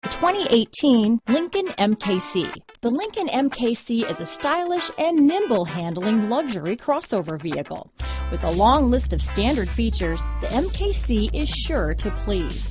The 2018 Lincoln MKC. The Lincoln MKC is a stylish and nimble handling luxury crossover vehicle. With a long list of standard features, the MKC is sure to please.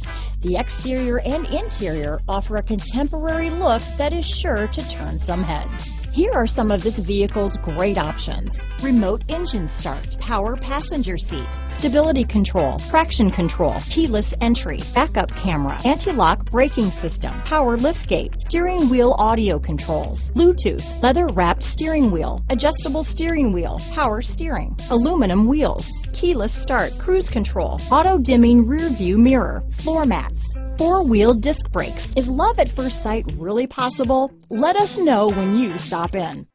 The exterior and interior offer a contemporary look that is sure to turn some heads. Here are some of this vehicle's great options: remote engine start, power passenger seat, stability control, traction control, keyless entry, backup camera, anti-lock braking system, power liftgate, steering wheel audio controls, Bluetooth, leather-wrapped steering wheel, adjustable steering wheel, power steering, aluminum wheels, keyless start, cruise control, auto-dimming rear view mirror, floor mats, four-wheel disc brakes. Is love at first sight really possible? Let us know when you stop in.